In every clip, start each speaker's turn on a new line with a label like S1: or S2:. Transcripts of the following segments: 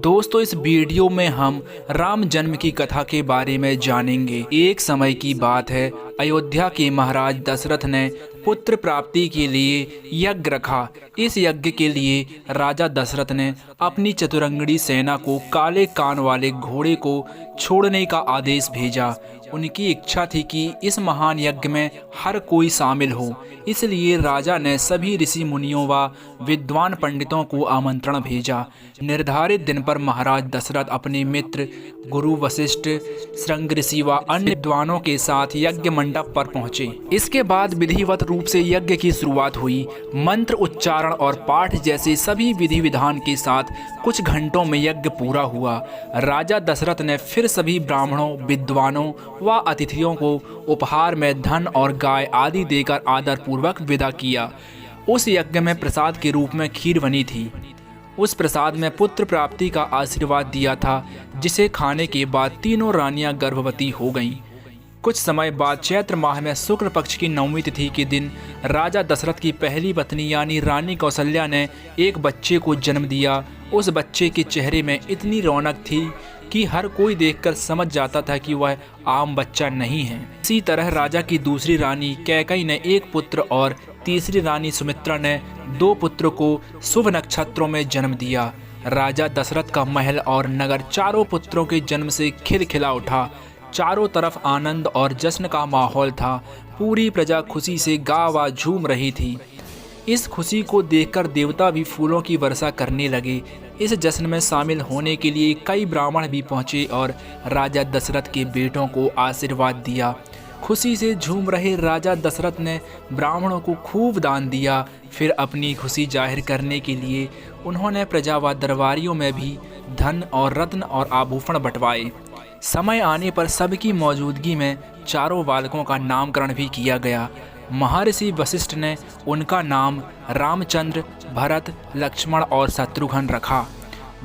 S1: दोस्तों, इस वीडियो में हम राम जन्म की कथा के बारे में जानेंगे। एक समय की बात है, अयोध्या के महाराज दशरथ ने पुत्र प्राप्ति के लिए यज्ञ रखा। इस यज्ञ के लिए राजा दशरथ ने अपनी चतुरंगड़ी सेना को काले कान वाले घोड़े को छोड़ने का आदेश भेजा। उनकी इच्छा थी कि इस महान यज्ञ में हर कोई शामिल हो, इसलिए राजा ने सभी ऋषि मुनियों व विद्वान पंडितों को आमंत्रण भेजा। निर्धारित दिन पर महाराज दशरथ अपने मित्र गुरु वशिष्ठ, श्रृंग ऋषि व अन्य विद्वानों के साथ यज्ञ मंडप पर पहुंचे। इसके बाद विधिवत रूप से यज्ञ की शुरुआत हुई। मंत्र उच्चारण और पाठ जैसे सभी विधि विधान के साथ कुछ घंटों में यज्ञ पूरा हुआ। राजा दशरथ ने फिर सभी ब्राह्मणों, विद्वानों व अतिथियों को उपहार में धन और गाय आदि देकर आदर पूर्वक विदा किया। उस यज्ञ में प्रसाद के रूप में खीर बनी थी। उस प्रसाद में पुत्र प्राप्ति का आशीर्वाद दिया था, जिसे खाने के बाद तीनों रानियां गर्भवती हो गईं। कुछ समय बाद चैत्र माह में शुक्ल पक्ष की नवमी तिथि के दिन राजा दशरथ की पहली पत्नी यानी रानी कौशल्या ने एक बच्चे को जन्म दिया। उस बच्चे के चेहरे में इतनी रौनक थी कि हर कोई देखकर समझ जाता था कि वह आम बच्चा नहीं है। इसी तरह राजा की दूसरी रानी कैकई ने एक पुत्र और तीसरी रानी सुमित्रा ने 2 पुत्रों को शुभ नक्षत्रों में जन्म दिया। राजा दशरथ का महल और नगर चारों पुत्रों के जन्म से खिलखिला उठा। चारों तरफ आनंद और जश्न का माहौल था। पूरी प्रजा खुशी से गा व झूम रही थी। इस खुशी को देखकर देवता भी फूलों की वर्षा करने लगे। इस जश्न में शामिल होने के लिए कई ब्राह्मण भी पहुंचे और राजा दशरथ के बेटों को आशीर्वाद दिया। खुशी से झूम रहे राजा दशरथ ने ब्राह्मणों को खूब दान दिया। फिर अपनी खुशी जाहिर करने के लिए उन्होंने प्रजा व दरबारियों में भी धन और रत्न और आभूषण बंटवाए। समय आने पर सबकी मौजूदगी में चारों बालकों का नामकरण भी किया गया। महर्षि वशिष्ठ ने उनका नाम रामचंद्र, भरत, लक्ष्मण और शत्रुघ्न रखा।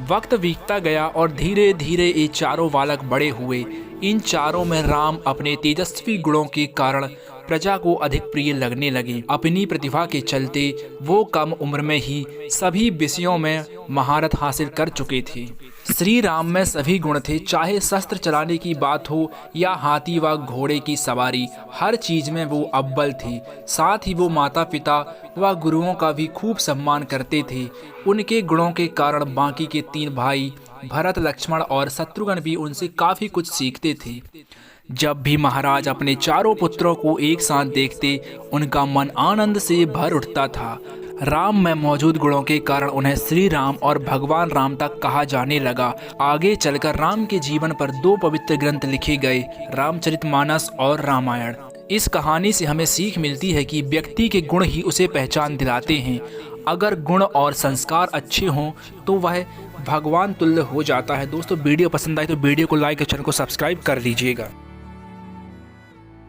S1: वक्त बीतता गया और धीरे धीरे ये चारों बालक बड़े हुए। इन चारों में राम अपने तेजस्वी गुणों के कारण प्रजा को अधिक प्रिय लगने लगे। अपनी प्रतिभा के चलते वो कम उम्र में ही सभी विषयों में महारत हासिल कर चुके थे। श्री राम में सभी गुण थे, चाहे शस्त्र चलाने की बात हो या हाथी व घोड़े की सवारी, हर चीज में वो अव्वल थे। साथ ही वो माता पिता व गुरुओं का भी खूब सम्मान करते थे। उनके गुणों के कारण बाकी के 3 भाई भरत, लक्ष्मण और शत्रुघ्न भी उनसे काफ़ी कुछ सीखते थे। जब भी महाराज अपने चारों पुत्रों को एक साथ देखते, उनका मन आनंद से भर उठता था। राम में मौजूद गुणों के कारण उन्हें श्री राम और भगवान राम तक कहा जाने लगा। आगे चलकर राम के जीवन पर 2 पवित्र ग्रंथ लिखे गए, रामचरितमानस और रामायण। इस कहानी से हमें सीख मिलती है कि व्यक्ति के गुण ही उसे पहचान दिलाते हैं। अगर गुण और संस्कार अच्छे हों तो वह भगवान तुल्य हो जाता है। दोस्तों, वीडियो पसंद आए तो वीडियो को लाइक और चैनल को सब्सक्राइब कर लीजिएगा।